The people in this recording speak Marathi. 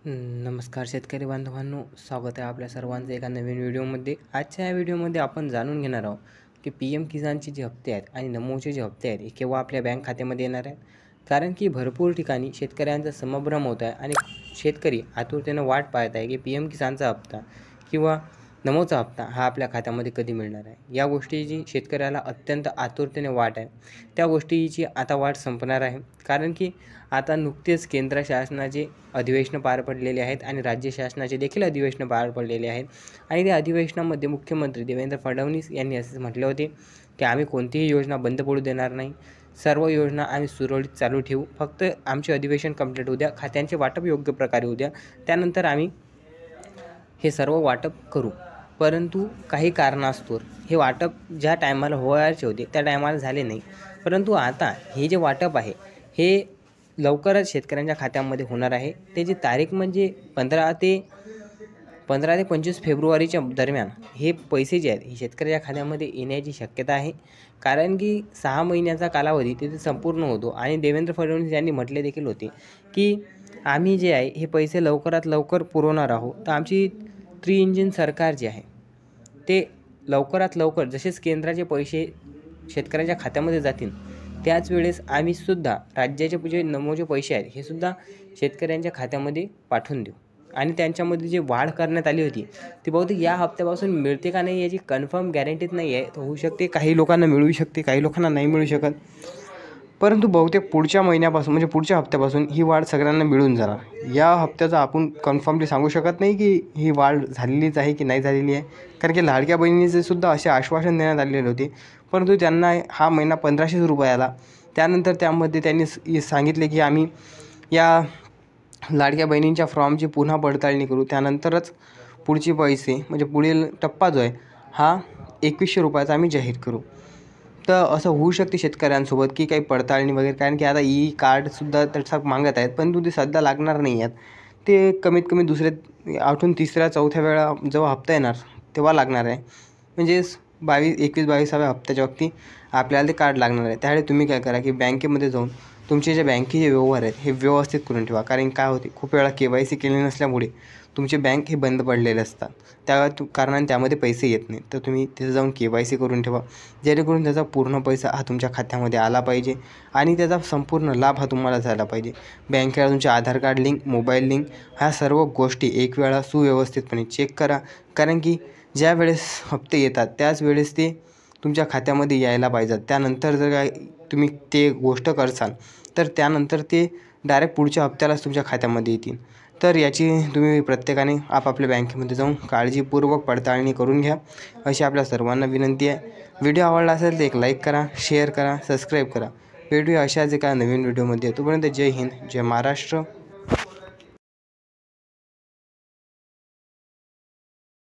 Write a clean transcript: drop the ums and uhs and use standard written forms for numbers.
नमस्कार शेतकरी बांधवांनो, स्वागत आहे आपल्या सर्वांचं एका नवीन व्हिडिओमध्ये। आजच्या या व्हिडिओमध्ये आपण जाणून घेणार आहोत की PM किसानचे जे हप्ते आहेत आणि नमोचे जे हप्ते आहेत हे केव्हा आपल्या बँक खात्यामध्ये येणार आहेत। कारण की भरपूर ठिकाणी शेतकऱ्यांचा संभ्रम होत आहे आणि शेतकरी आतुरतेने वाट पाहत आहे की PM किसानचा हप्ता किंवा नमोचा हप्ता हा आपल्या खात्यामध्ये कधी मिळणार आहे। या गोष्टीची शेतकऱ्याला अत्यंत आतुरतेने वाट आहे। त्या गोष्टीची आता वाट संपणार आहे, कारण की आता नुकतेच केंद्र शासनाचे अधिवेशन पार पडलेले आहेत आणि राज्य शासनाचे देखील अधिवेशन पार पडलेले आहेत। आणि त्या अधिवेशनामध्ये मुख्यमंत्री देवेंद्र फडणवीस यांनी असे म्हटले होते की आम्ही कोणतीही योजना बंद पडू देणार नाही, सर्व योजना आम्ही सुरळीत चालू ठेवू, फक्त आमचे अधिवेशन कंप्लीट होऊ द्या, खात्यांचे वाटप योग्य प्रकारे होऊ द्या, त्यानंतर आम्ही हे सर्व वाटप करू। परंतु काही कारणास्तव हे वाटप ज्या टायमाला व्हायचे होते त्या टायमाला झाले नाही। परंतु आता हे जे वाटप आहे हे लवकरच शेतकऱ्यांच्या खात्यामध्ये होणार आहे। त्याची तारीख म्हणजे 15 ते 25 फेब्रुवारीच्या दरम्यान हे पैसे जे आहेत हे शेतकऱ्याच्या खात्यामध्ये येण्याची शक्यता आहे। कारण की 6 महिन्याचा कालावधी तिथे संपूर्ण होतो आणि देवेंद्र फडणवीस यांनी म्हटले देखील होते की आम्ही जे आहे हे पैसे लवकरात लवकर पुरवणार आहोत। तर आमची 3 इंजिन सरकार जे आहे ते लवकरात लवकर जसेच केंद्राचे पैसे शेतकऱ्यांच्या खात्यामध्ये जातील त्याच वेळेस आम्ही सुद्धा राज्याचे जे नमोचे पैसे आहेत हे सुद्धा शेतकऱ्यांच्या खात्यामध्ये पाठवून देऊ। आणि त्यांच्यामध्ये जे वाढ करण्यात आली होती ती बहुतेक या हप्त्यापासून मिळते का नाही याची कन्फर्म गॅरंटीच नाही आहे। तर होऊ शकते काही लोकांना मिळू शकते, काही लोकांना नाही मिळू शकत, परंतु बहुतेक पुढच्या महिन्यापासून म्हणजे पुढच्या हप्त्यापासून ही वाढ सगळ्यांना मिळून जाणार। या हप्त्याचा आपण कन्फर्मली सांगू शकत नाही की ही वाढ झालेलीच आहे की नाही झालेली आहे, कारण की लाडक्या बहिणीचे सुद्धा असे आश्वासन देण्यात आलेले होते, परंतु त्यांना हा महिना 1500 रुपये आला। त्यानंतर त्यामध्ये त्यांनी सांगितले की आम्ही या लाडक्या बहिणींच्या फॉर्मची पुन्हा पडताळणी करू, त्यानंतरच पुढचे पैसे म्हणजे पुढील टप्पा जो आहे हा 2100 रुपयाचा आम्ही जाहीर करू। तर असं होऊ शकते शेतकऱ्यांसोबत की काही पडताळणी वगैरे, कारण की आता कार्डसुद्धा त्याचा मागत आहेत, पण ते सध्या लागणार नाही आहेत। ते कमीत कमी दुसऱ्या आठवून तिसऱ्या चौथ्या वेळा जेव्हा हप्ता येणार तेव्हा लागणार आहे, म्हणजे 21-22व्या हप्त्याच्या वक्ती आपल्याला ते कार्ड लागणार आहे। त्यावेळी तुम्ही काय करा की बँकेमध्ये जाऊन तुमचे जे बँकेचे व्यवहार आहेत हे व्यवस्थित करून ठेवा, कारण काय होते खूप वेळा KYC केले नसल्यामुळे तुमचे बँक हे बंद पडलेले असतात, त्या कारणाने त्यामध्ये पैसे येत नाही। तर तुम्ही तिथे जाऊन KYC करून ठेवा, जेणेकरून त्याचा पूर्ण पैसा हा तुमच्या खात्यामध्ये आला पाहिजे आणि त्याचा संपूर्ण लाभ हा तुम्हाला झाला पाहिजे। बँकेला तुमचे आधार कार्ड लिंक, मोबाईल लिंक ह्या सर्व गोष्टी एक वेळा सुव्यवस्थितपणे चेक करा, कारण की ज्या वेळेस हप्ते येतात त्याच वेळेस ते तुमच्या खात्यामध्ये यायला पाहिजेत। त्यानंतर जर काय तुम्ही ते गोष्ट करसाल तर त्यानंतर ते डायरेक्ट पुढच्या हप्त्यालाच तुमच्या खात्यामध्ये येतील। तर याची तुम्ही प्रत्येकाने आपापल्या बँकेमध्ये जाऊन काळजीपूर्वक पडताळणी करून घ्या, अशी आपल्या सर्वांना विनंती आहे। व्हिडिओ आवडला असेल तर एक लाईक करा, शेअर करा, सबस्क्राईब करा। भेटूया अशाच एका नवीन व्हिडिओमध्ये। तोपर्यंत जय हिंद, जय महाराष्ट्र।